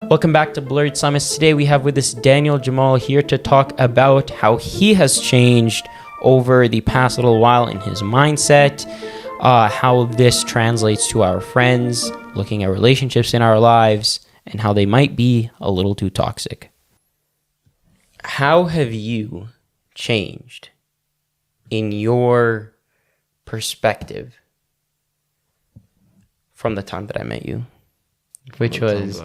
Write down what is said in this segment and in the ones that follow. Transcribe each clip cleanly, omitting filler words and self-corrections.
Welcome back to Blurred Summits. Today we have with us Danial Jamal here to talk about how he has changed over the past little while in his mindset, how this translates to our friends, looking at relationships in our lives, and how they might be a little too toxic. How have you changed in your perspective from the time that I met you? Which was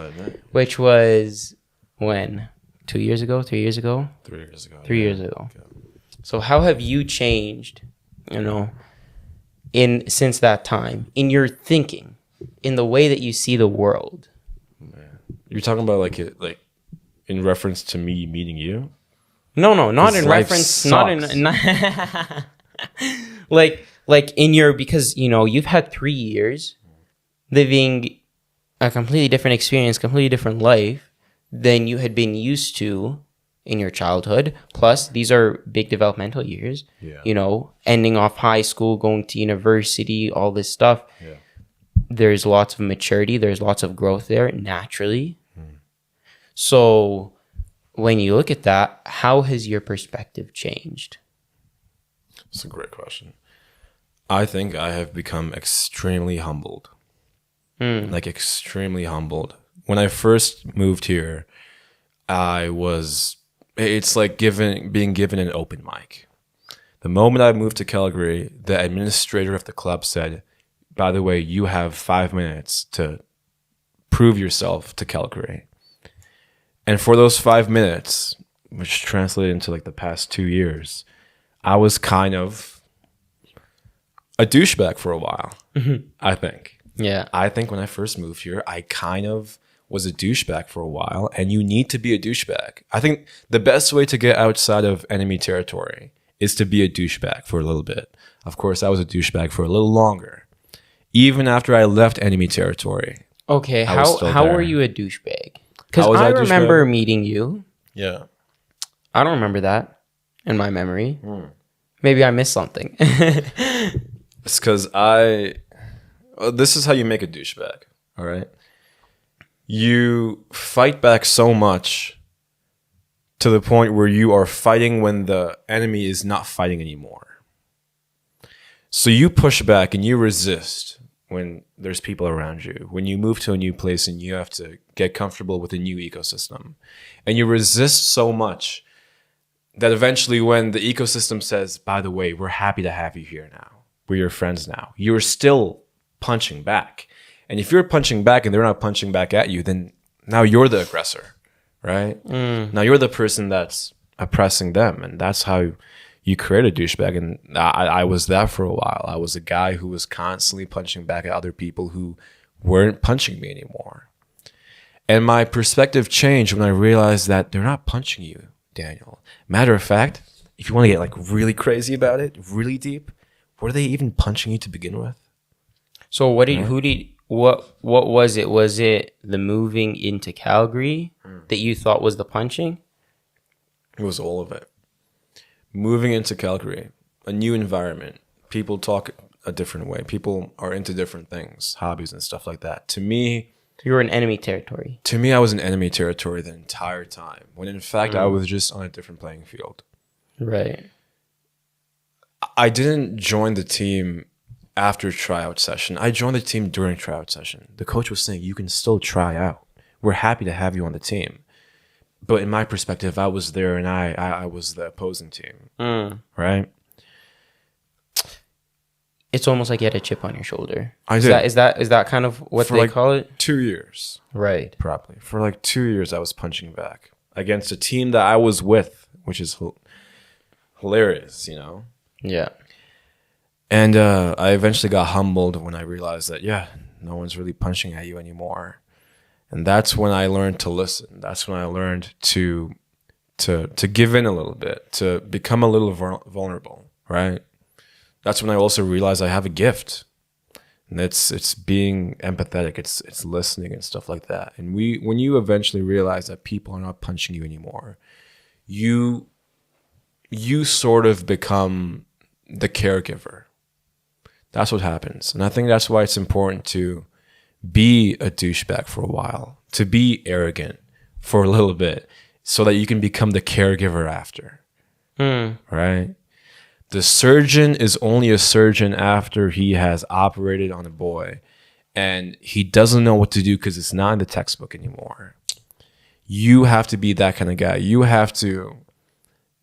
when? 2 years ago? 3 years ago? 3 years ago. 3 years ago. Okay. So how have you changed, since that time, in your thinking, in the way that you see the world? Man. You're talking about like in reference to me meeting you? No, not in reference. Sucks. Not like in your, because you've had 3 years living a completely different experience, completely different life than you had been used to in your childhood. Plus, these are big developmental years. Yeah. Ending off high school, going to university, all this stuff. Yeah. There's lots of maturity. There's lots of growth there naturally. So when you look at that, how has your perspective changed? That's a great question. I think I have become extremely humbled. Like extremely humbled. When I first moved here, it's like being given an open mic. The moment I moved to Calgary, the administrator of the club said, by the way, you have 5 minutes to prove yourself to Calgary. And for those 5 minutes, which translated into like the past 2 years, I was kind of a douchebag for a while, I think. Yeah. I think when I first moved here, I kind of was a douchebag for a while, and you need to be a douchebag. I think the best way to get outside of enemy territory is to be a douchebag for a little bit. Of course, I was a douchebag for a little longer. Even after I left enemy territory. Okay, how were you a douchebag? Because I remember meeting you. Yeah. I don't remember that in my memory. Maybe I missed something. It's because this is how you make a douchebag, all right? You fight back so much to the point where you are fighting when the enemy is not fighting anymore. So you push back and you resist when there's people around you. When you move to a new place and you have to get comfortable with a new ecosystem. And you resist so much that eventually when the ecosystem says, by the way, we're happy to have you here now. We're your friends now. You're still punching back. And if you're punching back and they're not punching back at you, then now you're the aggressor, right? Now you're the person that's oppressing them. And that's how you create a douchebag. And I was that for a while. I was a guy who was constantly punching back at other people who weren't punching me anymore. And my perspective changed when I realized that they're not punching you, Daniel. Matter of fact, if you want to get like really crazy about it, really deep, were they even punching you to begin with? So what was it? Was it the moving into Calgary that you thought was the punching? It was all of it. Moving into Calgary, a new environment, people talk a different way. People are into different things, hobbies and stuff like that. To me, you were in enemy territory. To me, I was in enemy territory the entire time, when in fact I was just on a different playing field. Right. I didn't join the team after tryout session. I joined the team during tryout session. The coach was saying, you can still try out. We're happy to have you on the team. But in my perspective, I was there and I was the opposing team. Right? It's almost like you had a chip on your shoulder. I did. Is that kind of what they call it? 2 years. Right. Probably. For like 2 years, I was punching back against a team that I was with, which is hilarious, Yeah. And I eventually got humbled when I realized that, no one's really punching at you anymore. And that's when I learned to listen. That's when I learned to give in a little bit, to become a little vulnerable, right? That's when I also realized I have a gift. And it's being empathetic, it's listening and stuff like that. And when you eventually realize that people are not punching you anymore, you sort of become the caregiver. That's what happens. And I think that's why it's important to be a douchebag for a while, to be arrogant for a little bit so that you can become the caregiver after. Right? The surgeon is only a surgeon after he has operated on a boy and he doesn't know what to do because it's not in the textbook anymore. You have to be that kind of guy. You have to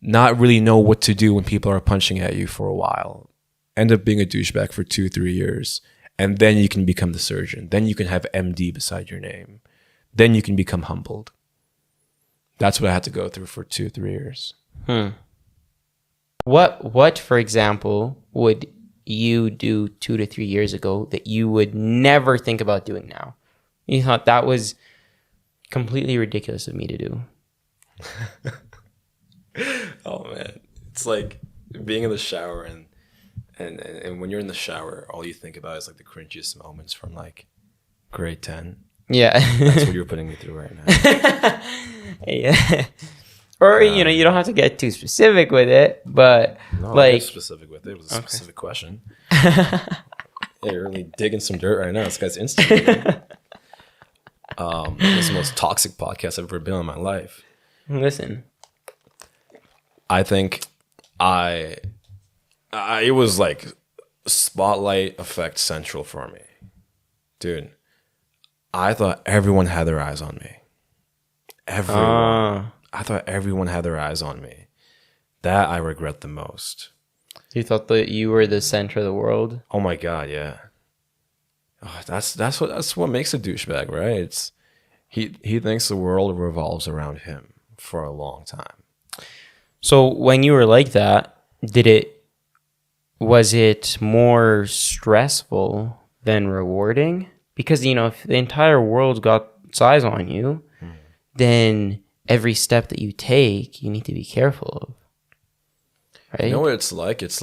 not really know what to do when people are punching at you for a while. End up being a douchebag for 2-3 years. And then you can become the surgeon. Then you can have MD beside your name. Then you can become humbled. That's what I had to go through for 2-3 years. What, for example, would you do 2 to 3 years ago that you would never think about doing now? You thought that was completely ridiculous of me to do. Oh man, it's like being in the shower and when you're in the shower, all you think about is like the cringiest moments from like grade 10. Yeah, That's what you're putting me through right now. Yeah, or you know, you don't have to get too specific with it, but No, like I was specific with it. It was a specific question. Yeah, you're really digging some dirt right now. This guy's Instagram. This is the most toxic podcast I've ever been in my life. Listen, I think it was like spotlight effect central for me. Dude, I thought everyone had their eyes on me. Everyone. I thought everyone had their eyes on me. That I regret the most. you thought that you were the center of the world. Oh my God, yeah. Oh, that's what makes a douchebag, right? It's he thinks the world revolves around him for a long time. So when you were like that, was it more stressful than rewarding? Because, you know, if the entire world got its eyes on you, then every step that you take, you need to be careful of. Right? You know what it's like? It's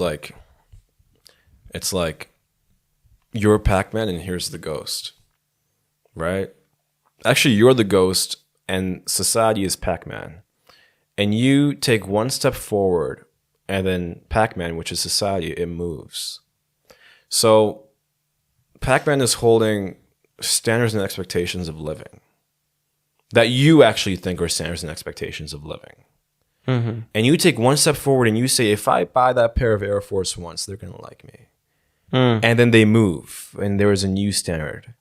like you're Pac-Man and here's the ghost, right? Actually, you're the ghost and society is Pac-Man. And you take one step forward and then Pac-Man, which is society, it moves. So Pac-Man is holding standards and expectations of living that you actually think are standards and expectations of living. Mm-hmm. And you take one step forward and you say, if I buy that pair of Air Force Ones, they're going to like me. And then they move and there is a new standard.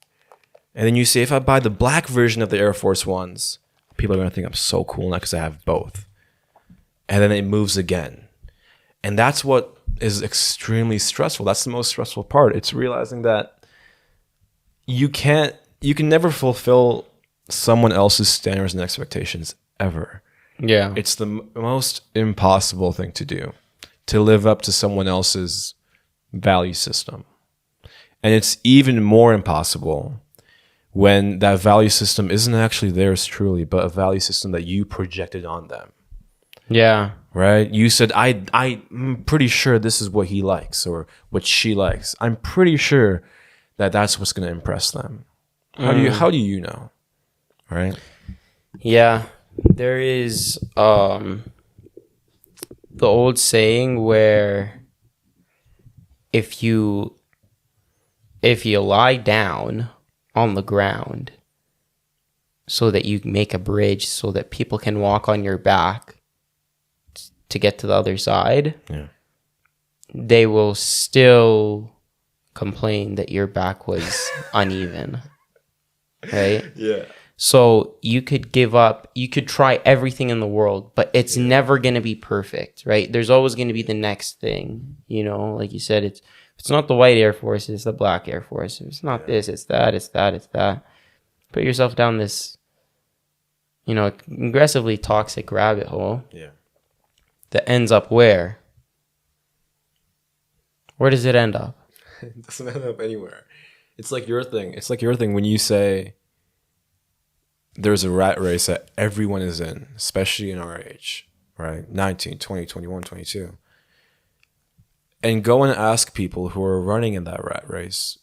And then you say, if I buy the black version of the Air Force Ones, people are going to think I'm so cool now because I have both. And then it moves again. And that's what is extremely stressful. That's the most stressful part. It's realizing that you can never fulfill someone else's standards and expectations ever. Yeah. It's the most impossible thing to do, to live up to someone else's value system. And it's even more impossible when that value system isn't actually theirs truly, but a value system that you projected on them. Yeah. Right? You said, I'm pretty sure this is what he likes or what she likes. I'm pretty sure that that's what's going to impress them. How do you know? Right? Yeah. There is the old saying where if you lie down on the ground so that you make a bridge so that people can walk on your back to get to the other side, they will still complain that your back was uneven. Right? Yeah. So you could give up, you could try everything in the world, but it's never going to be perfect, right? There's always going to be the next thing, you know, like you said, it's not the white Air Force, it's the black Air Force. It's not this, it's that, it's that, it's that. Put yourself down this, you know, aggressively toxic rabbit hole. Yeah. That ends up where? Where does it end up? It doesn't end up anywhere. It's like your thing. It's like your thing when you say there's a rat race that everyone is in, especially in our age, right? 19, 20, 21, 22. And go and ask people who are running in that rat race,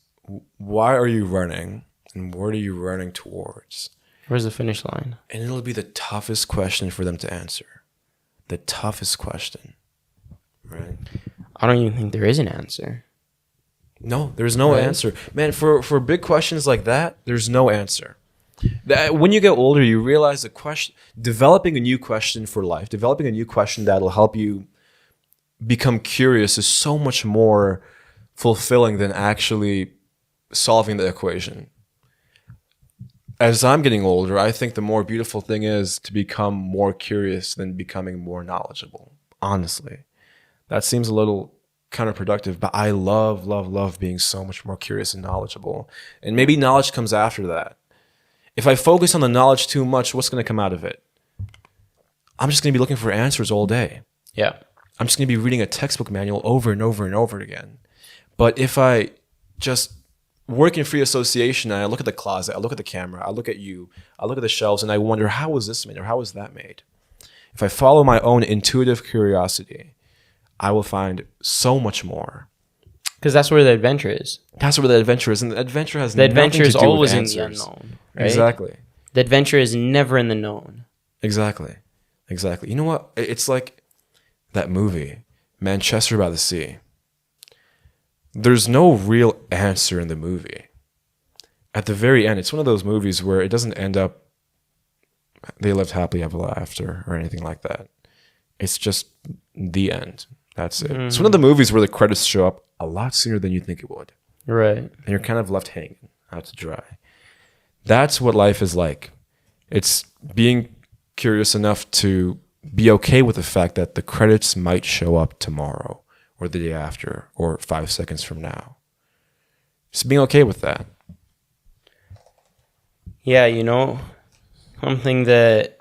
why are you running and what are you running towards? Where's the finish line? And it'll be the toughest question for them to answer. The toughest question, right? I don't even think there is an answer. No, there's no answer. Man, for big questions like that, there's no answer. When you get older, you realize developing a new question for life, developing a new question that'll help you become curious is so much more fulfilling than actually solving the equation. As I'm getting older, I think the more beautiful thing is to become more curious than becoming more knowledgeable. Honestly, that seems a little counterproductive, but I love being so much more curious and knowledgeable. And maybe knowledge comes after that. If I focus on the knowledge too much, what's going to come out of it? I'm just going to be looking for answers all day. Yeah. I'm just going to be reading a textbook manual over and over and over again. But if I just work in free association and I look at the closet, I look at the camera, I look at you, I look at the shelves, and I wonder, how was this made or how was that made? If I follow my own intuitive curiosity, I will find so much more. Because that's where the adventure is. That's where the adventure is. And the adventure has the adventure nothing is to do always with in the answers. unknown. Right? Exactly. The adventure is never in the known. Exactly. You know what? It's like that movie, Manchester by the Sea. There's no real answer in the movie. At the very end, it's one of those movies where it doesn't end up they lived happily ever after or anything like that. It's just the end. That's it. It's one of the movies where the credits show up a lot sooner than you think it would. Right. And you're kind of left hanging out to dry. That's what life is like. It's being curious enough to be okay with the fact that the credits might show up tomorrow or the day after or 5 seconds from now. Just being okay with that. Yeah, you know, something that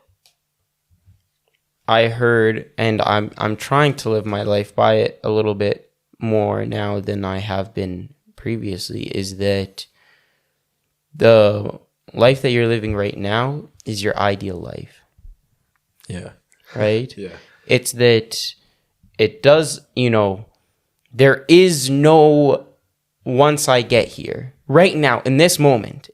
I heard, and I'm trying to live my life by it a little bit more now than I have been previously, is that the life that you're living right now is your ideal life. Yeah. Right? Yeah. It's that it does, you know, there is no once I get here. Right now, in this moment,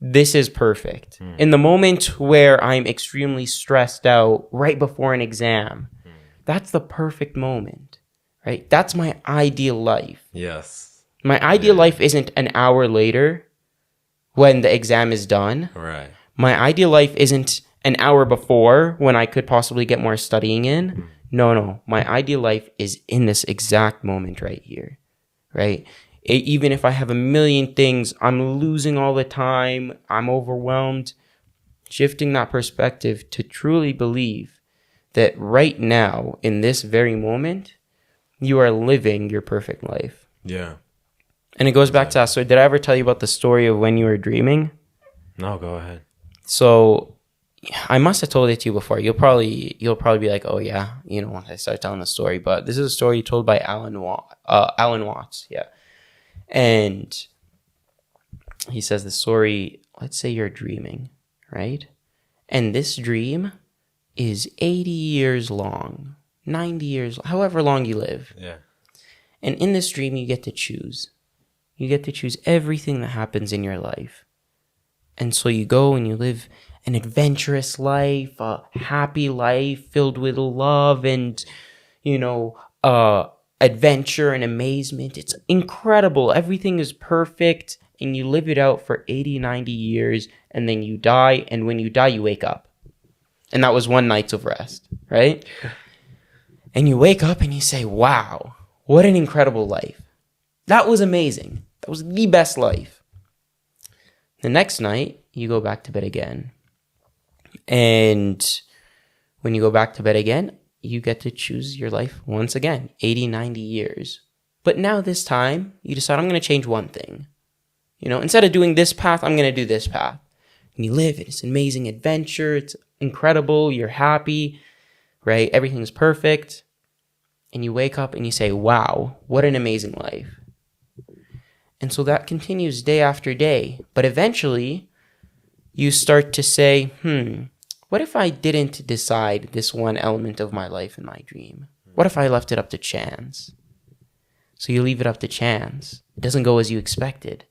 this is perfect. In the moment where I'm extremely stressed out right before an exam, that's the perfect moment, right? That's my ideal life. Yes. My ideal life isn't an hour later when the exam is done. Right. My ideal life isn't an hour before when I could possibly get more studying in. No. My ideal life is in this exact moment right here, right? Even if I have a million things, I'm losing all the time, I'm overwhelmed, shifting that perspective to truly believe that right now, in this very moment, you are living your perfect life. Yeah. And it goes back to that. So did I ever tell you about the story of when you were dreaming? No, go ahead. So I must have told it to you before. You'll probably be like, oh yeah, you know, once I start telling the story. But this is a story told by Alan Watts. Yeah. And he says the story, let's say you're dreaming, right? And this dream is 80 years long, 90 years, however long you live. Yeah. And in this dream, you get to choose. You get to choose everything that happens in your life. And so you go and you live an adventurous life, a happy life filled with love and, you know, adventure and amazement. It's incredible. Everything is perfect. And you live it out for 80, 90 years. And then you die. And when you die, you wake up. And that was one night of rest, right? And you wake up and you say, wow, what an incredible life. That was amazing. That was the best life. The next night, you go back to bed again. And when you go back to bed again, you get to choose your life once again, 80, 90 years. But now this time, you decide, I'm going to change one thing. You know, instead of doing this path, I'm going to do this path. And you live it. It's an amazing adventure. It's incredible. You're happy, right? Everything's perfect. And you wake up and you say, wow, what an amazing life. And so that continues day after day. But eventually, you start to say, what if I didn't decide this one element of my life in my dream? What if I left it up to chance? So you leave it up to chance. It doesn't go as you expected.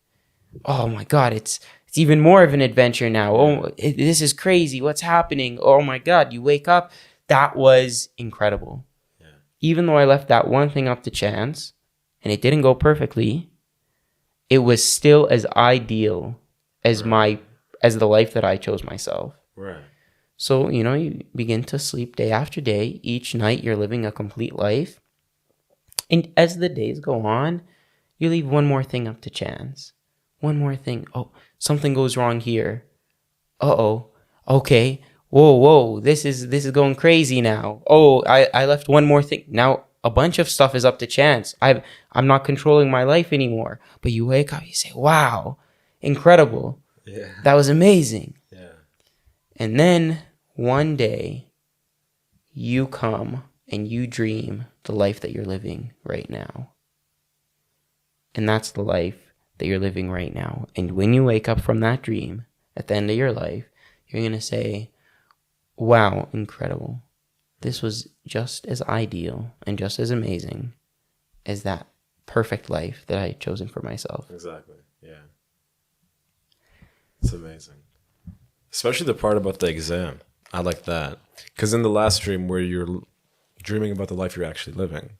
Oh my God, it's even more of an adventure now. Oh, this is crazy. What's happening? Oh my God, you wake up. That was incredible. Yeah. Even though I left that one thing up to chance and it didn't go perfectly, it was still as ideal as the life that I chose myself. Right. So, you begin to sleep day after day. Each night you're living a complete life. And as the days go on, you leave one more thing up to chance. One more thing. Oh, something goes wrong here. Uh-oh. Okay. Whoa. This is going crazy now. Oh, I left one more thing. Now a bunch of stuff is up to chance. I'm not controlling my life anymore. But you wake up, you say, wow, incredible. Yeah. That was amazing. Yeah. And then one day you come and you dream the life that you're living right now. And that's the life that you're living right now. And when you wake up from that dream at the end of your life, you're going to say, wow, incredible. This was just as ideal and just as amazing as that perfect life that I had chosen for myself. Exactly. Yeah. It's amazing. Especially the part about the exam. I like that. Because in the last dream where you're dreaming about the life you're actually living,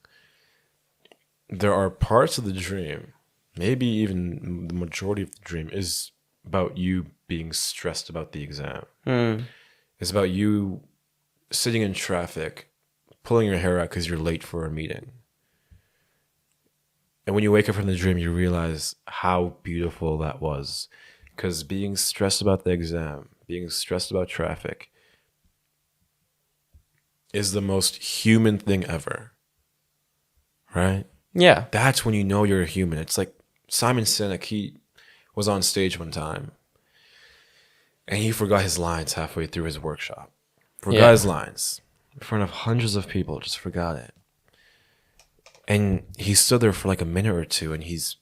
there are parts of the dream, maybe even the majority of the dream, is about you being stressed about the exam. It's about you sitting in traffic, pulling your hair out because you're late for a meeting. And when you wake up from the dream, you realize how beautiful that was. Because being stressed about the exam, being stressed about traffic, is the most human thing ever. Right? Yeah. That's when you know you're a human. It's like Simon Sinek, he was on stage one time and he forgot his lines halfway through his workshop. Forgot his lines in front of hundreds of people, just forgot it. And he stood there for like a minute or two and he's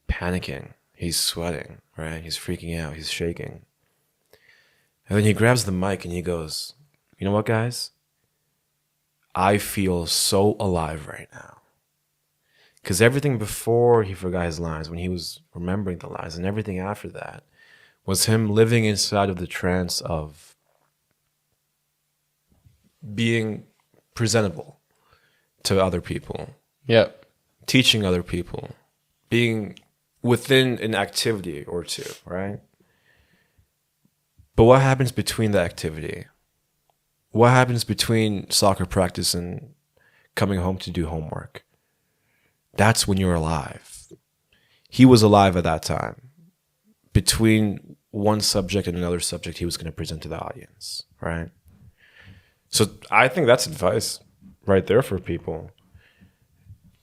panicking. He's sweating, right? He's freaking out. He's shaking. And then he grabs the mic and he goes, you know what, guys? I feel so alive right now. Because everything before he forgot his lines, when he was remembering the lines, and everything after that, was him living inside of the trance of being presentable to other people. Yep. Teaching other people. Being within an activity or two, right? But what happens between the activity? What happens between soccer practice and coming home to do homework? That's when you're alive. He was alive at that time. Between one subject and another subject, he was going to present to the audience, right? So I think that's advice right there for people.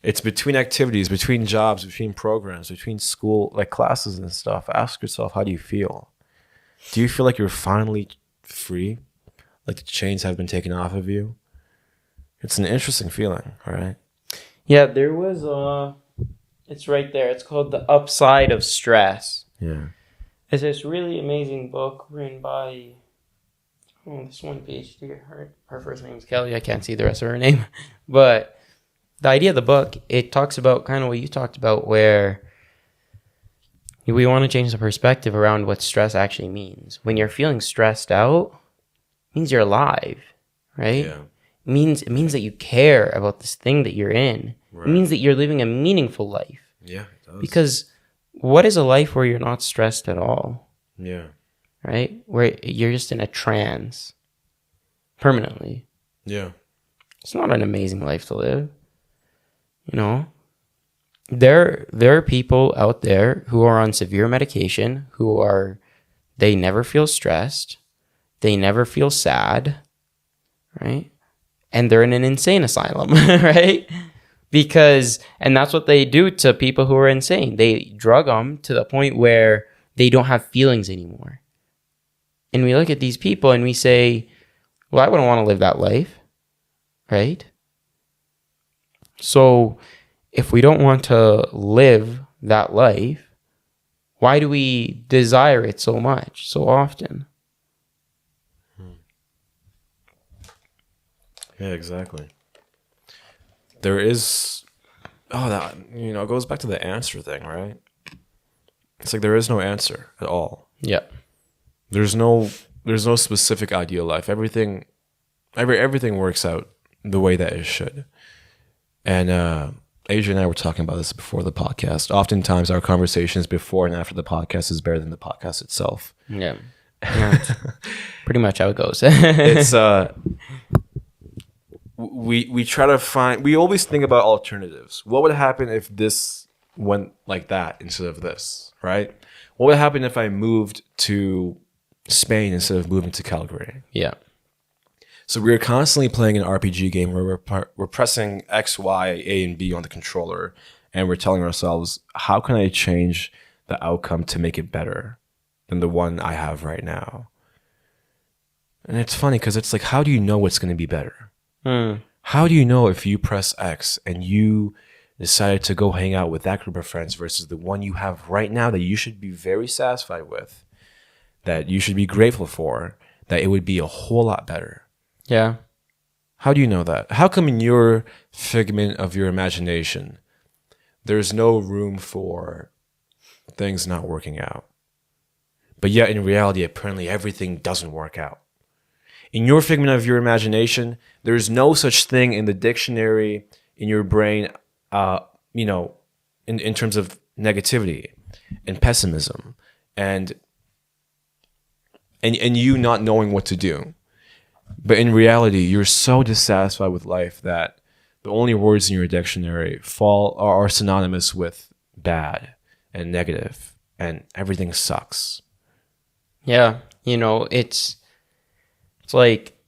It's between activities, between jobs, between programs, between school, like classes and stuff. Ask yourself, how do you feel? Do you feel like you're finally free? Like the chains have been taken off of you? It's an interesting feeling, all right? Yeah, there was it's right there. It's called The Upside of Stress. Yeah. It's this really amazing book written by this one PhD. Her first name is Kelly. I can't see the rest of her name. But the idea of the book, it talks about kind of what you talked about, where we want to change the perspective around what stress actually means. When you're feeling stressed out, it means you're alive, right? Yeah. It means that you care about this thing that you're in. Right. It means that you're living a meaningful life. Yeah, it does. Because what is a life where you're not stressed at all? Yeah. Right? Where you're just in a trance permanently. Yeah. It's not an amazing life to live. You know? There are people out there who are on severe medication, they never feel stressed. They never feel sad. Right? And they're in an insane asylum, right? And that's what they do to people who are insane. They drug them to the point where they don't have feelings anymore. And we look at these people and we say, well, I wouldn't want to live that life, right? So if we don't want to live that life, why do we desire it so much, so often? Yeah, exactly. There is, that, it goes back to the answer thing, right? It's like there is no answer at all. Yeah. There's no specific ideal life. Everything works out the way that it should. And Asia and I were talking about this before the podcast. Oftentimes, our conversations before and after the podcast is better than the podcast itself. Yeah. That's pretty much how it goes. It's we try to find. We always think about alternatives. What would happen if this went like that instead of this? Right? What would happen if I moved to Spain instead of moving to Calgary? Yeah. So we're constantly playing an RPG game where we're pressing X, Y, A, and B on the controller, and we're telling ourselves, how can I change the outcome to make it better than the one I have right now? And it's funny because it's like, how do you know what's going to be better? How do you know if you press X and you decided to go hang out with that group of friends versus the one you have right now that you should be very satisfied with, that you should be grateful for, that it would be a whole lot better? Yeah. How do you know that? How come in your figment of your imagination, there's no room for things not working out? But yet in reality, apparently everything doesn't work out. In your figment of your imagination, there's no such thing in the dictionary in your brain, in terms of negativity and pessimism and you not knowing what to do. But in reality, you're so dissatisfied with life that the only words in your dictionary are synonymous with bad and negative, and everything sucks. Yeah. It's like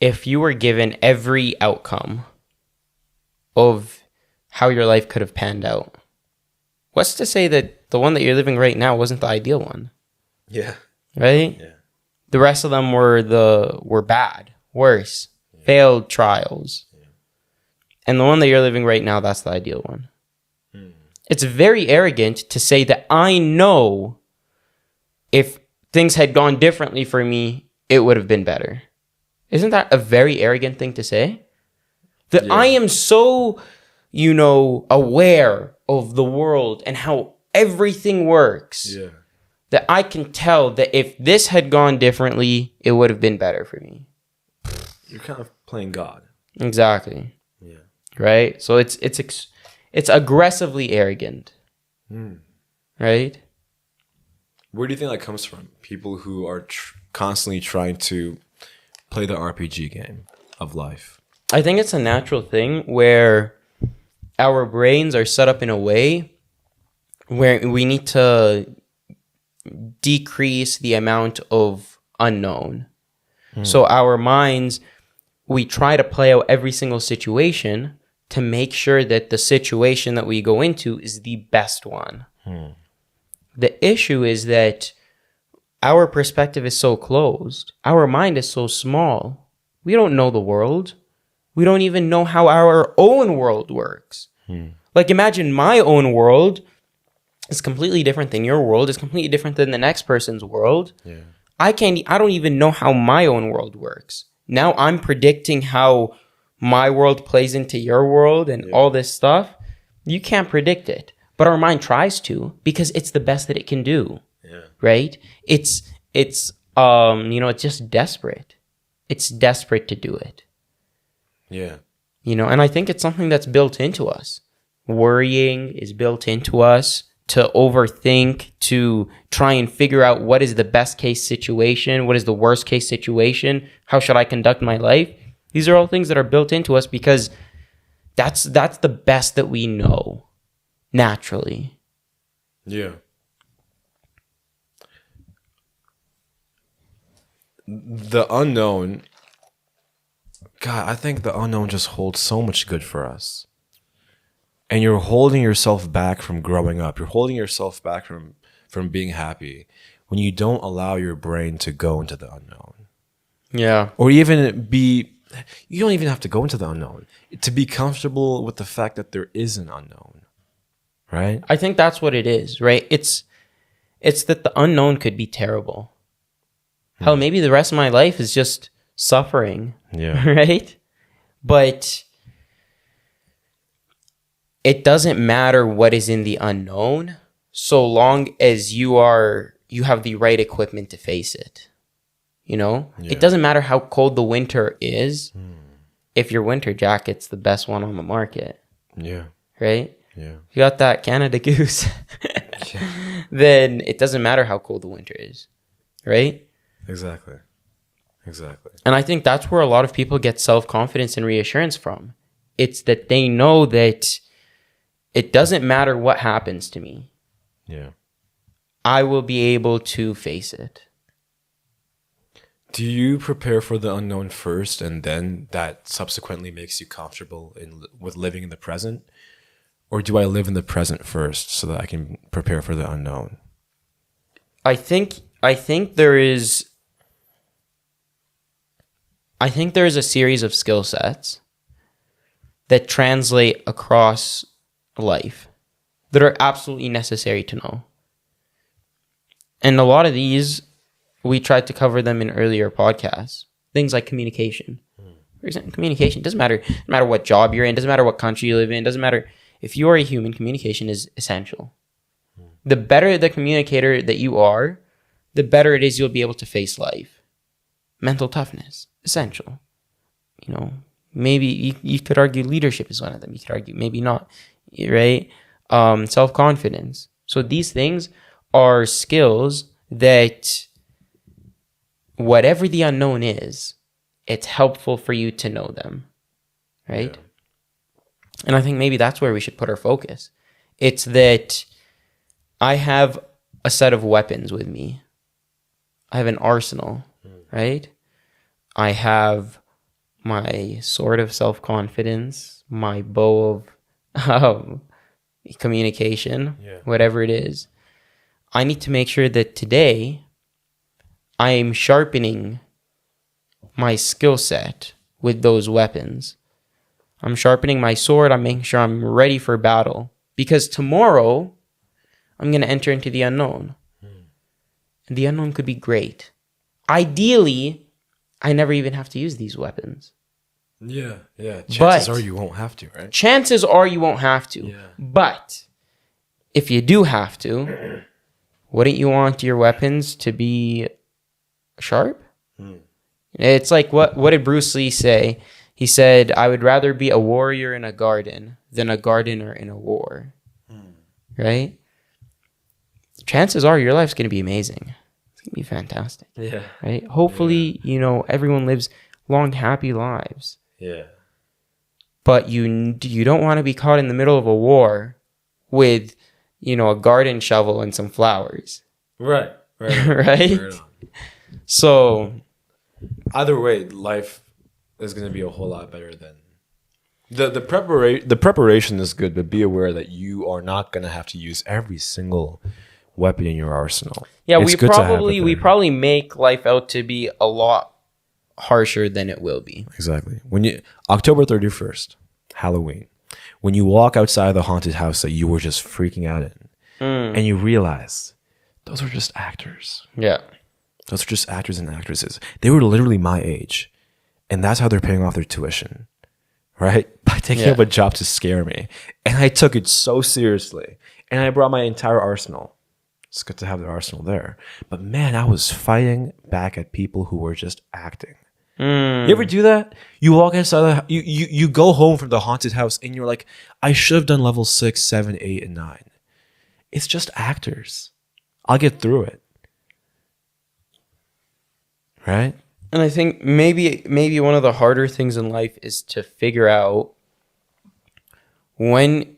if you were given every outcome of how your life could have panned out, what's to say that the one that you're living right now wasn't the ideal one? Yeah. Right? Yeah. The rest of them were bad, worse, failed trials. Yeah. And the one that you're living right now, that's the ideal one. It's very arrogant to say that I know if things had gone differently for me, it would have been better. Isn't that a very arrogant thing to say? That I am so, aware of the world and how everything works. Yeah. That I can tell that if this had gone differently, it would have been better for me. You're kind of playing God. Exactly. Yeah. Right? So it's aggressively arrogant. Right? Where do you think that comes from? People who are constantly trying to play the RPG game of life. I think it's a natural thing where our brains are set up in a way where we need to decrease the amount of unknown. So our minds, we try to play out every single situation to make sure that the situation that we go into is the best one. The issue is that our perspective is so closed. Our mind is so small. We don't know the world. We don't even know how our own world works. Like imagine my own world is completely different than your world. It's completely different than the next person's world. Yeah. I don't even know how my own world works. Now I'm predicting how my world plays into your world and all this stuff. You can't predict it, but our mind tries to because it's the best that it can do. Yeah. Right? It's just desperate. It's desperate to do it. Yeah. And I think it's something that's built into us. Worrying is built into us. To overthink, to try and figure out what is the best case situation, what is the worst case situation, how should I conduct my life? These are all things that are built into us because that's the best that we know naturally. Yeah. The unknown, God, I think the unknown just holds so much good for us. And you're holding yourself back from growing up. You're holding yourself back from being happy when you don't allow your brain to go into the unknown. Yeah. Or you don't even have to go into the unknown. To be comfortable with the fact that there is an unknown. Right? I think that's what it is, right? It's that the unknown could be terrible. Hell, maybe the rest of my life is just suffering. Yeah. Right? But it doesn't matter what is in the unknown so long as you have the right equipment to face it. It doesn't matter how cold the winter is if your winter jacket's the best one on the market. Yeah. right? Yeah. If you got that Canada Goose, then it doesn't matter how cold the winter is, right? Exactly. And I think that's where a lot of people get self-confidence and reassurance from. It's that they know that it doesn't matter what happens to me. Yeah. I will be able to face it. Do you prepare for the unknown first, and then that subsequently makes you comfortable with living in the present? Or do I live in the present first so that I can prepare for the unknown? I think there is a series of skill sets that translate across life that are absolutely necessary to know. And a lot of these, we tried to cover them in earlier podcasts. Things like communication. For example, communication doesn't matter. No matter what job you're in, doesn't matter what country you live in, doesn't matter. If you are a human, communication is essential. The better the communicator that you are, the better it is you'll be able to face life. Mental toughness, essential. You know, maybe you could argue leadership is one of them. You could argue maybe not, right? Self-confidence. So these things are skills that, whatever the unknown is, it's helpful for you to know them, right? Yeah. And I think maybe that's where we should put our focus. It's that I have a set of weapons with me. I have an arsenal, right? I have my sword of self-confidence, my bow of communication, whatever it is. I need to make sure that today I am sharpening my skill set with those weapons. I'm sharpening my sword. I'm making sure I'm ready for battle. Because tomorrow, I'm going to enter into the unknown. And the unknown could be great. Ideally, I never even have to use these weapons. Yeah. Chances are you won't have to, right? Chances are you won't have to. Yeah. But if you do have to, wouldn't you want your weapons to be sharp? It's like, what did Bruce Lee say? He said, I would rather be a warrior in a garden than a gardener in a war. Right? Chances are your life's going to be amazing. It's going to be fantastic. Yeah. Right? Hopefully, everyone lives long, happy lives. Yeah. But you don't want to be caught in the middle of a war with, a garden shovel and some flowers. Right. Right? So either way, life is going to be a whole lot better than the preparation is good, but be aware that you are not going to have to use every single weapon in your arsenal. Yeah, we probably make life out to be a lot harsher than it will be. Exactly. October 31st, Halloween, when you walk outside the haunted house that you were just freaking out in, and you realize those were just actors. Yeah. Those are just actors and actresses. They were literally my age. And that's how they're paying off their tuition. Right? By taking up a job to scare me. And I took it so seriously. And I brought my entire arsenal. It's good to have the arsenal there. But man, I was fighting back at people who were just acting. You ever do that? You walk inside, you go home from the haunted house and you're like, I should have done level 6, 7, 8, and 9. It's just actors. I'll get through it. Right? And I think maybe one of the harder things in life is to figure out when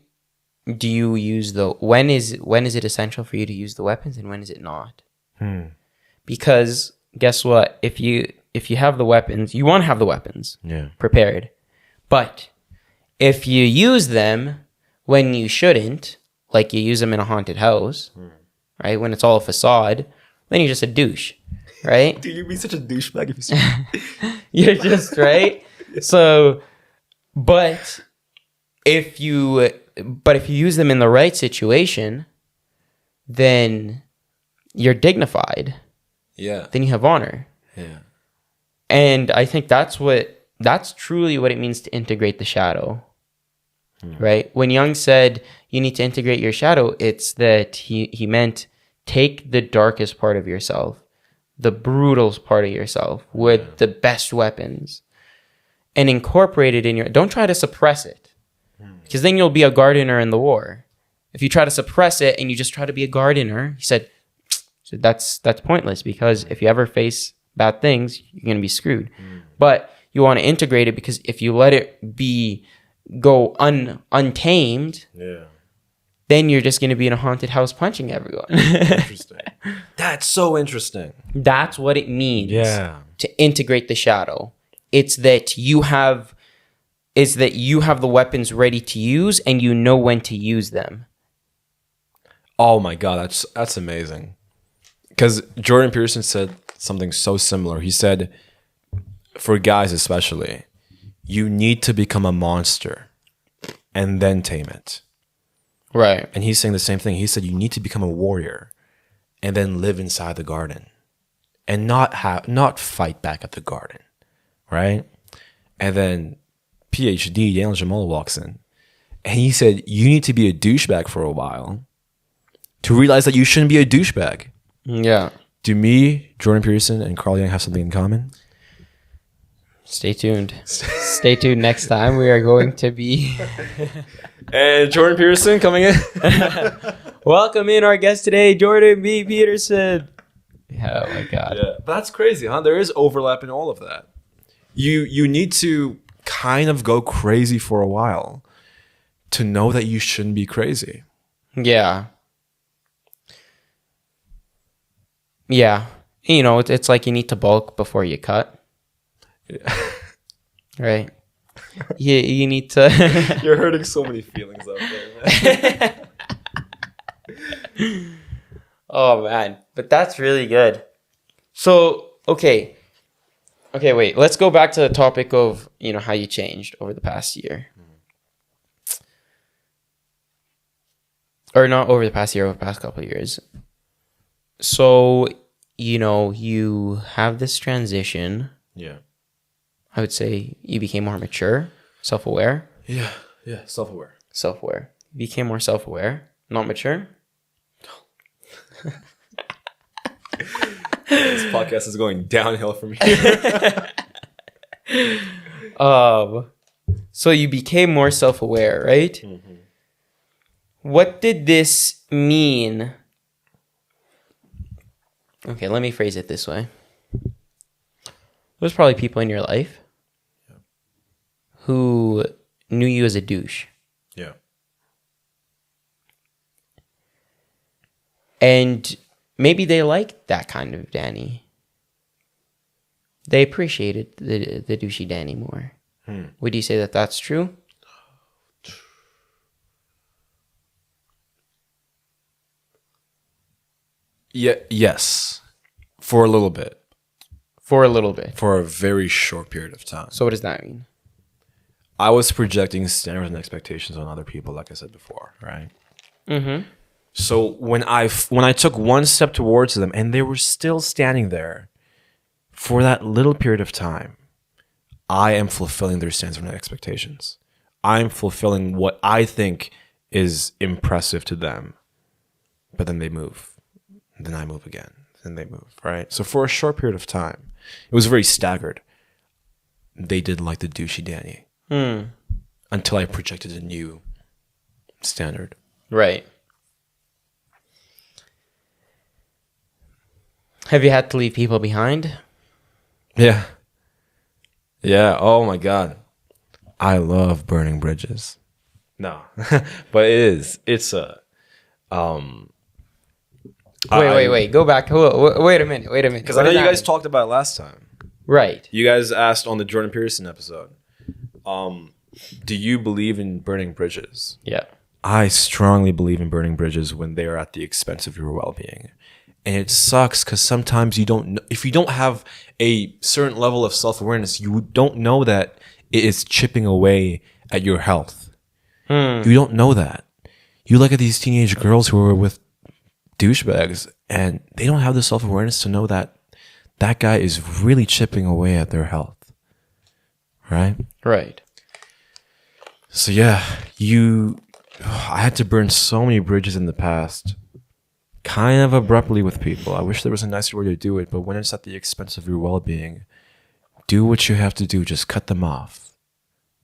is it essential for you to use the weapons and when is it not? Because guess what? If you have the weapons, you want to have the weapons prepared. But if you use them when you shouldn't, like you use them in a haunted house, right? When it's all a facade, then you're just a douche. Right? Dude, you'd be such a douchebag if you see You're just right. So, but if you use them in the right situation, then you're dignified. Yeah. Then you have honor. Yeah. And I think that's truly what it means to integrate the shadow. Right? When Jung said you need to integrate your shadow, it's that he meant take the darkest part of yourself, the brutal part of yourself with the best weapons, and incorporate it in don't try to suppress it. because then you'll be a gardener in the war. If you try to suppress it and you just try to be a gardener, he said, so that's pointless, because if you ever face bad things, you're going to be screwed. But you want to integrate it, because if you let it go untamed, then you're just going to be in a haunted house punching everyone. Interesting. That's so interesting. That's what it means to integrate the shadow. It's that you have the weapons ready to use, and you know when to use them. Oh my God, that's amazing. Because Jordan Peterson said something so similar. He said, for guys especially, you need to become a monster and then tame it. Right. And he's saying the same thing. He said you need to become a warrior and then live inside the garden and not fight back at the garden, right? And then PhD Daniel Jamal walks in, and he said you need to be a douchebag for a while to realize that you shouldn't be a douchebag. Yeah. Do me, Jordan Peterson, and Carl Jung have something in common? Stay tuned. Stay tuned next time. We are going to be... And Jordan Peterson coming in. Welcome in our guest today, Jordan B. Peterson. Oh my God. Yeah, but that's crazy, huh? There is overlap in all of that. You need to kind of go crazy for a while to know that you shouldn't be crazy. Yeah. Yeah. You know, it's like you need to bulk before you cut. Yeah. Right? You need to... You're hurting so many feelings out there, man. Oh, man. But that's really good. So, okay, wait. Let's go back to the topic of, how you changed over the past year. Or not over the past year, over the past couple of years. So, you have this transition. Yeah. I would say you became more mature, self-aware. Yeah, self-aware. Self-aware. You became more self-aware, not mature. This podcast is going downhill from here. So you became more self-aware, right? Mm-hmm. What did this mean? Okay, let me phrase it this way. There's probably people in your life who knew you as a douche. Yeah. And maybe they liked that kind of Danny. They appreciated the douchey Danny more. Would you say that that's true? Yeah. Yes. For a little bit. For a little bit. For a very short period of time. So what does that mean? I was projecting standards and expectations on other people, like I said before, right? Mm-hmm. So when I took one step towards them and they were still standing there for that little period of time, I am fulfilling their standards and expectations. I'm fulfilling what I think is impressive to them. But then they move. Then I move again. Then they move, right? So for a short period of time, it was very staggered. They did like the douchey Danny. Until I projected a new standard. Right. Have you had to leave people behind? Yeah. Yeah. Oh my God. I love burning bridges. No. But it is. It's a Wait. Go back. Wait a minute. Because I know you guys talked about it last time. Right. You guys asked on the Jordan Peterson episode. Do you believe in burning bridges? Yeah. I strongly believe in burning bridges when they are at the expense of your well-being. And it sucks because sometimes you don't know, if you don't have a certain level of self-awareness, you don't know that it is chipping away at your health. You don't know that. You look at these teenage girls who are with douchebags and they don't have the self-awareness to know that that guy is really chipping away at their health. Right? Right. So yeah, I had to burn so many bridges in the past, kind of abruptly with people. I wish there was a nicer way to do it, but when it's at the expense of your well-being, do what you have to do. Just cut them off.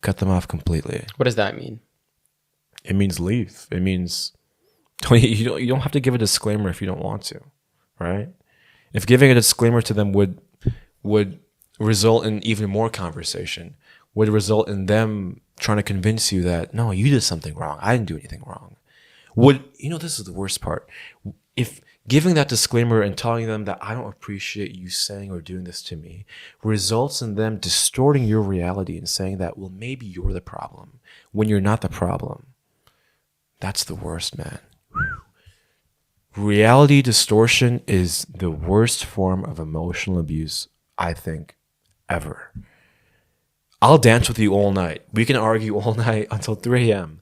Cut them off completely. What does that mean? It means leave. It means you don't have to give a disclaimer if you don't want to, right? If giving a disclaimer to them would result in even more conversation, would result in them trying to convince you that, no, you did something wrong. I didn't do anything wrong. This is the worst part. If giving that disclaimer and telling them that I don't appreciate you saying or doing this to me results in them distorting your reality and saying that, well, maybe you're the problem when you're not the problem. That's the worst, man. Reality distortion is the worst form of emotional abuse, I think, ever. I'll dance with you all night. We can argue all night until 3 a.m.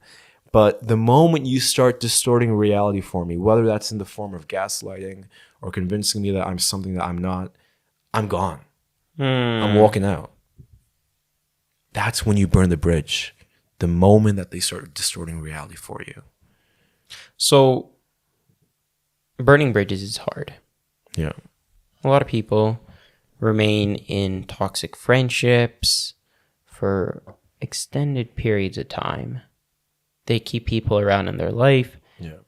But the moment you start distorting reality for me, whether that's in the form of gaslighting or convincing me that I'm something that I'm not, I'm gone. I'm walking out. That's when you burn the bridge. The moment that they start distorting reality for you. So, burning bridges is hard. Yeah. A lot of people remain in toxic friendships for extended periods of time. They keep people around in their life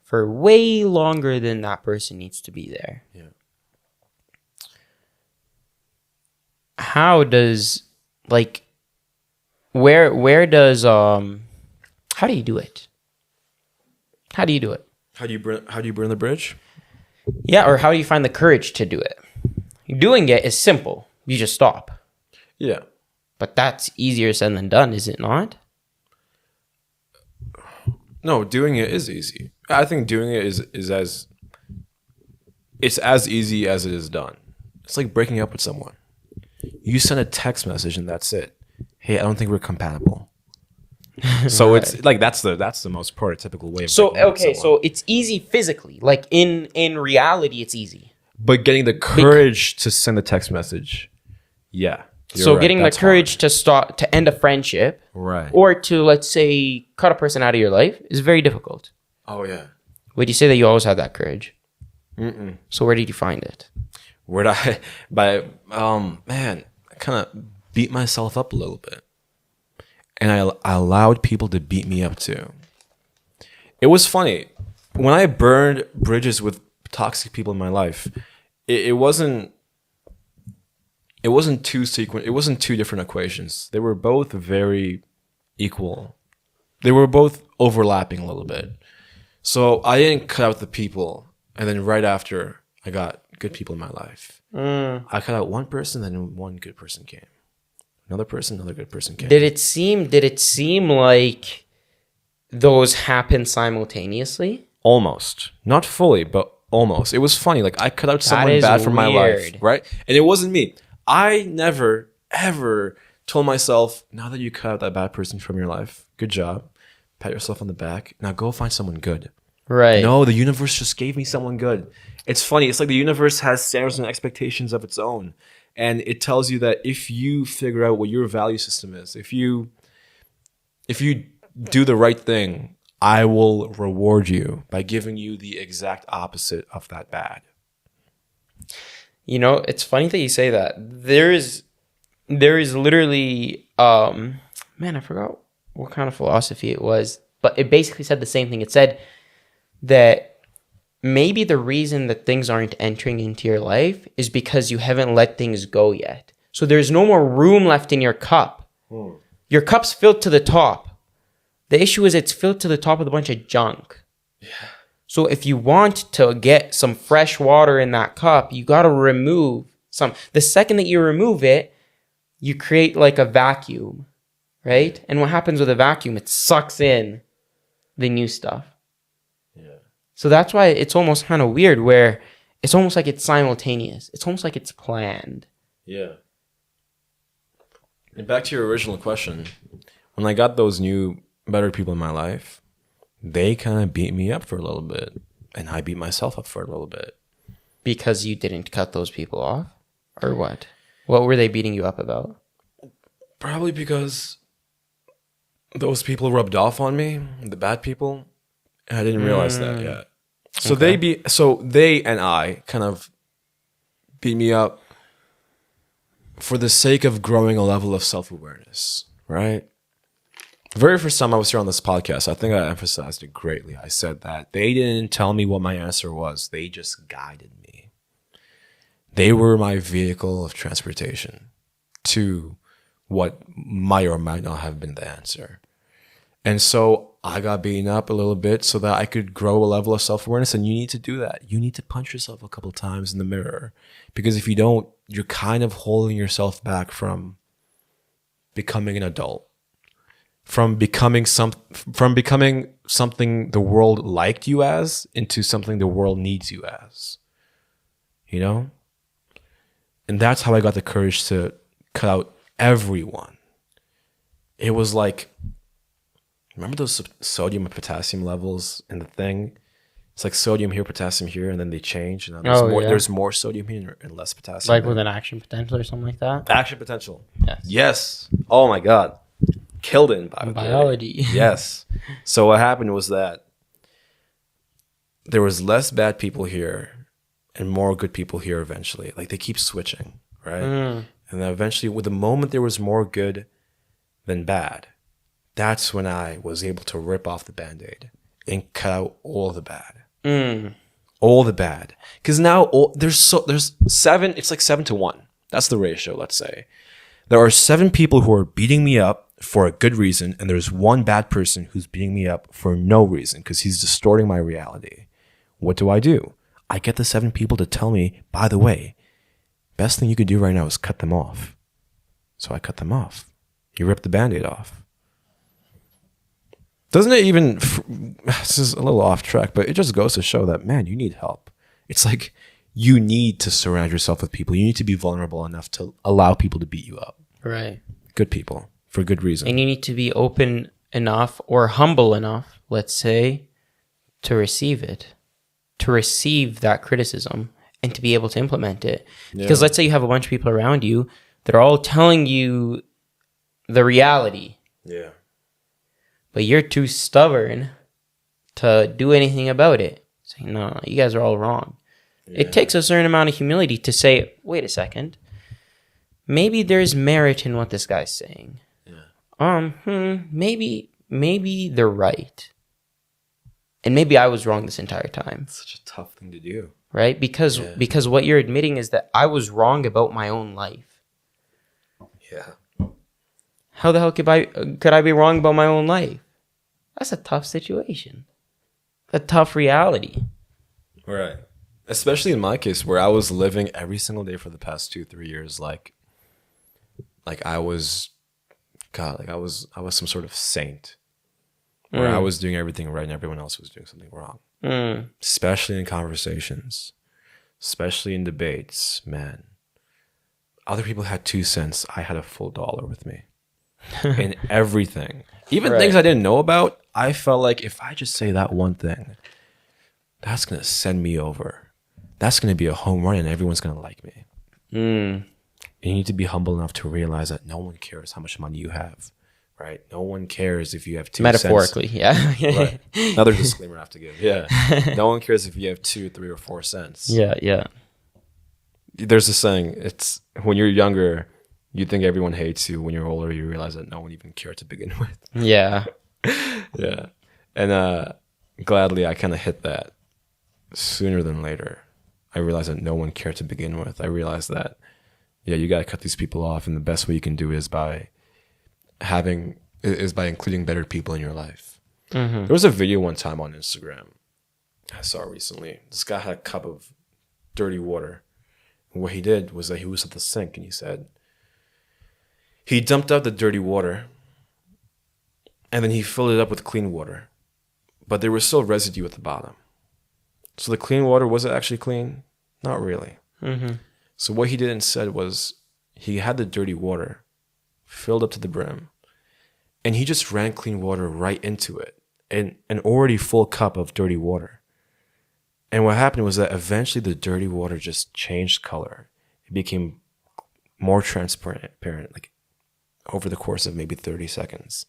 for way longer than that person needs to be there. Yeah. How does, where does, how do you do it? How do you do it? How do you burn the bridge? Yeah, or how do you find the courage to do it? Doing it is simple. You just stop. Yeah. But that's easier said than done, is it not? No, doing it is easy. I think doing it is as easy as it is done. It's like breaking up with someone. You send a text message and that's it. Hey, I don't think we're compatible. So right. It's like that's the most prototypical way of so it's easy physically. Like in reality it's easy. But getting the courage to send a text message. Yeah. So right, getting the courage to end a friendship, right, or to, let's say, cut a person out of your life is very difficult. Oh yeah. Would you say that you always had that courage? Mm-mm. So where did you find it? I kind of beat myself up a little bit, and I allowed people to beat me up too. It was funny when I burned bridges with toxic people in my life. It wasn't two different equations. They were both very equal. They were both overlapping a little bit. So I didn't cut out the people, and then right after I got good people in my life. I cut out one person, then one good person came. Another person, another good person came. Did it seem like those happened simultaneously? Almost. Not fully, but almost. It was funny. Like I cut out someone bad from my life, right? And it wasn't me. I never, ever told myself, now that you cut out that bad person from your life, good job. Pat yourself on the back. Now go find someone good. Right. No, the universe just gave me someone good. It's funny. It's like the universe has standards and expectations of its own. And it tells you that if you figure out what your value system is, if you do the right thing, I will reward you by giving you the exact opposite of that bad. You know, it's funny that you say that. There is literally, I forgot what kind of philosophy it was, but it basically said the same thing. It said that maybe the reason that things aren't entering into your life is because you haven't let things go yet. So there's no more room left in your cup. Your cup's filled to the top. The issue is it's filled to the top with a bunch of junk. Yeah. So if you want to get some fresh water in that cup, you got to remove some. The second that you remove it, you create like a vacuum, right? And what happens with a vacuum? It sucks in the new stuff. Yeah. So that's why it's almost kind of weird where it's almost like it's simultaneous. It's almost like it's planned. Yeah. And back to your original question, when I got those new, better people in my life, they kind of beat me up for a little bit, and I beat myself up for a little bit. Because you didn't cut those people off? Or what? What were they beating you up about? Probably because those people rubbed off on me, the bad people, and I didn't realize that yet. So Okay. they and I kind of beat me up for the sake of growing a level of self-awareness, right? very first time I was here on this podcast, I think I emphasized it greatly. I said that they didn't tell me what my answer was. They just guided me. They were my vehicle of transportation to what might or might not have been the answer. And so I got beaten up a little bit so that I could grow a level of self-awareness. And you need to do that. You need to punch yourself a couple times in the mirror. Because if you don't, you're kind of holding yourself back from becoming an adult. From becoming something the world liked you as into something the world needs you as. You know? And that's how I got the courage to cut out everyone. It was like, remember those sodium and potassium levels in the thing? It's like sodium here, potassium here, and then they change. And there's more sodium here and less potassium. Like there. with an action potential or something like that? Action potential. Yes. Yes. Oh my God. Killed it in biology. Yes. So what happened was that there was less bad people here and more good people here eventually. Like they keep switching, right? And then eventually, with the moment there was more good than bad, that's when I was able to rip off the Band-Aid and cut out all the bad. All the bad. Because now there's 7, it's like 7-1. That's the ratio, let's say. There are 7 people who are beating me up for a good reason, and there's 1 bad person who's beating me up for no reason because he's distorting my reality. What do? I get the 7 people to tell me, by the way, best thing you could do right now is cut them off. So I cut them off. You rip the Band-Aid off. Doesn't it even, this is a little off track, but it just goes to show that, man, you need help. It's like you need to surround yourself with people. You need to be vulnerable enough to allow people to beat you up. Right. Good people, for good reason. And you need to be open enough or humble enough, let's say, to receive it, to receive that criticism and to be able to implement it. Because let's say you have a bunch of people around you that are all telling you the reality. Yeah. But you're too stubborn to do anything about it. Saying, no, you guys are all wrong. Yeah. It takes a certain amount of humility to say, wait a second, maybe there's merit in what this guy's saying. Yeah. Maybe they're right. And maybe I was wrong this entire time. It's such a tough thing to do. Right? Because what you're admitting is that I was wrong about my own life. Yeah. How the hell could I be wrong about my own life? That's a tough situation. A tough reality. Right. Especially in my case, where I was living every single day for the past 2-3 years, like I was some sort of saint, where I was doing everything right and everyone else was doing something wrong. Especially in conversations, especially in debates, man. Other people had 2 cents. I had a full dollar with me. In everything. Even things I didn't know about, I felt like if I just say that one thing, that's going to send me over. That's going to be a home run and everyone's going to like me. And you need to be humble enough to realize that no one cares how much money you have, right? No one cares if you have 2 Metaphorically, cents. Yeah. Right. Another disclaimer I have to give. Yeah. No one cares if you have 2, 3, or 4 cents. Yeah. There's a saying, it's when you're younger, you think everyone hates you. When you're older, you realize that no one even cared to begin with. Yeah. Yeah. And gladly, I kind of hit that sooner than later. I realized that no one cared to begin with. I realized that, you got to cut these people off. And the best way you can do is by including better people in your life. There was a video one time on Instagram I saw recently. This guy had a cup of dirty water. And what he did was that he was at the sink and he said, he dumped out the dirty water and then he filled it up with clean water. But there was still residue at the bottom. So the clean water, was it actually clean? Not really. So what he did instead was he had the dirty water filled up to the brim and he just ran clean water right into it, in an already full cup of dirty water. And what happened was that eventually the dirty water just changed color. It became more transparent, like over the course of maybe 30 seconds.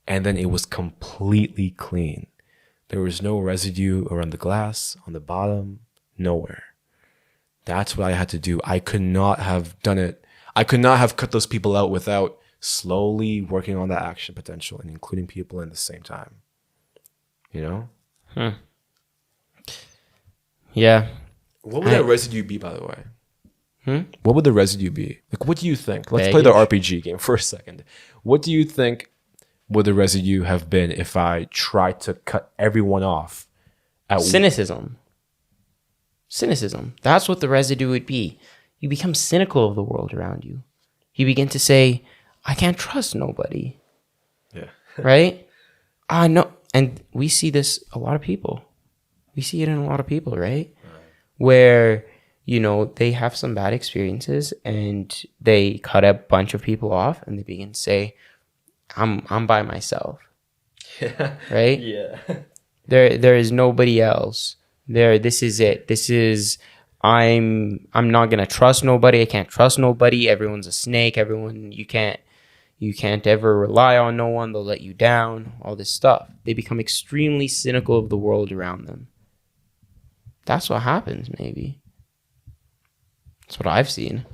And then it was completely clean. There was no residue around the glass, on the bottom, nowhere. That's what I had to do. I could not have done it. I could not have cut those people out without slowly working on that action potential and including people in the same time. You know? Yeah. What would that residue be, by the way? What would the residue be? Like, what do you think? Let's play the RPG game for a second. What do you think would the residue have been if I tried to cut everyone off? Cynicism. That's what the residue would be. You become cynical of the world around you. You begin to say, I can't trust nobody. Yeah. Right? No. And we see this a lot of people. We see it in a lot of people, right? Where, you know, they have some bad experiences and they cut a bunch of people off and they begin to say, I'm by myself. Yeah. Right? Yeah. There is nobody else. This is it. I'm not gonna trust nobody. I can't trust nobody. Everyone's a snake. You can't ever rely on no one. They'll let you down. All this stuff. They become extremely cynical of the world around them. That's what happens, maybe. That's what I've seen.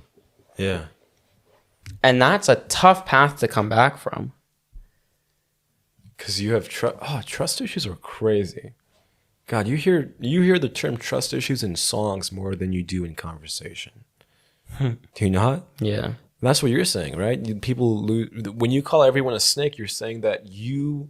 Yeah. And that's a tough path to come back from. Because you have trust issues are crazy. God, you hear the term trust issues in songs more than you do in conversation. Do you not? Yeah. That's what you're saying, right? People lose when you call everyone a snake. You're saying that you're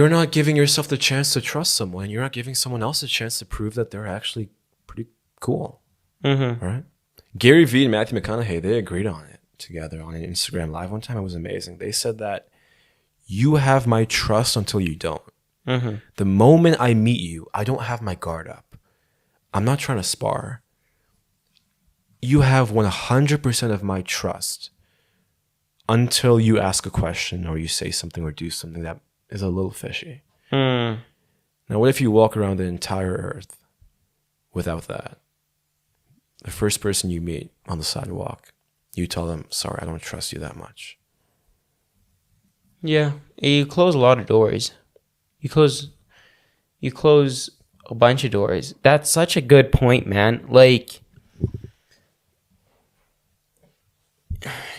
not giving yourself the chance to trust someone. You're not giving someone else a chance to prove that they're actually pretty cool, right? Gary Vee and Matthew McConaughey, they agreed on it together on an Instagram Live one time. It was amazing. They said that you have my trust until you don't. The moment I meet you, I don't have my guard up. I'm not trying to spar. You have 100% of my trust until you ask a question or you say something or do something that is a little fishy. Now, what if you walk around the entire earth without that? The first person you meet on the sidewalk, you tell them, sorry, I don't trust you that much. Yeah. You close a lot of doors. You close a bunch of doors. That's such a good point, man. Like,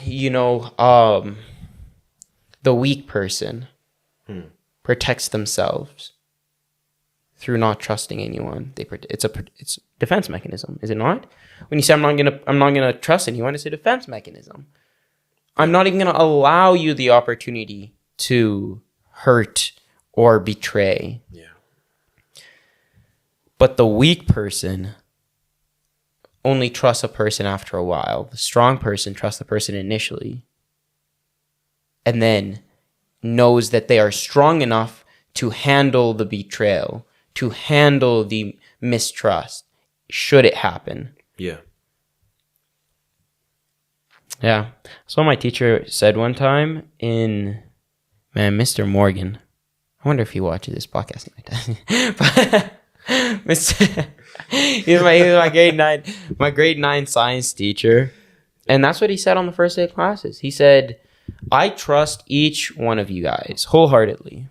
you know, the weak person protects themselves through not trusting anyone. It's a defense mechanism, is it not? When you say I'm not gonna trust anyone, it's a defense mechanism. I'm not even gonna allow you the opportunity to hurt or betray. Yeah. But the weak person only trusts a person after a while. The strong person trusts the person initially and then knows that they are strong enough to handle the betrayal, to handle the mistrust, should it happen. Yeah. Yeah. So my teacher said one time Mr. Morgan, I wonder if he watches this podcast. He was my grade 9 science teacher. And that's what he said on the first day of classes. He said, I trust each one of you guys wholeheartedly.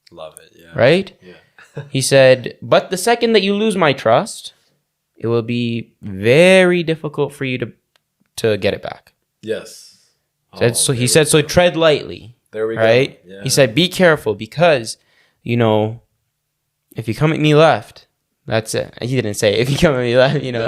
Love it. Yeah. Right? Yeah. He said, but the second that you lose my trust, it will be very difficult for you to get it back. Yes. He said, so tread lightly. There we right? go. Yeah. He said, be careful because, you know, if you come at me left, that's it. He didn't say, if you come at me left, you know.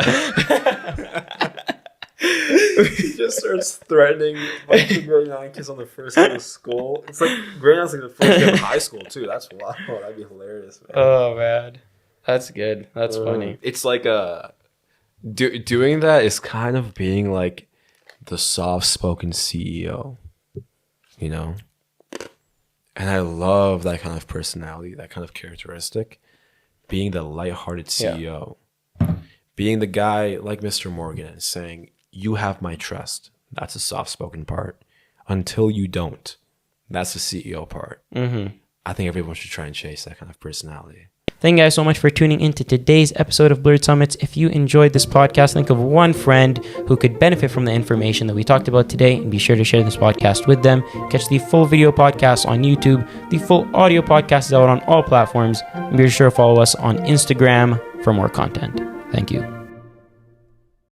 He just starts threatening like the grade 9 kids on the first day of school. It's like grade 9's like the first day of high school too. That's wild. That'd be hilarious, man. Oh man, that's good. That's funny. It's like doing that is kind of being like the soft-spoken CEO, you know. And I love that kind of personality, that kind of characteristic. Being the lighthearted CEO, being the guy like Mr. Morgan and saying, you have my trust. That's the soft-spoken part. Until you don't, that's the CEO part. I think everyone should try and chase that kind of personality. Thank you guys so much for tuning in to today's episode of Blurred Summits. If you enjoyed this podcast, think of one friend who could benefit from the information that we talked about today, and be sure to share this podcast with them. Catch the full video podcast on YouTube. The full audio podcast is out on all platforms. And be sure to follow us on Instagram for more content. Thank you.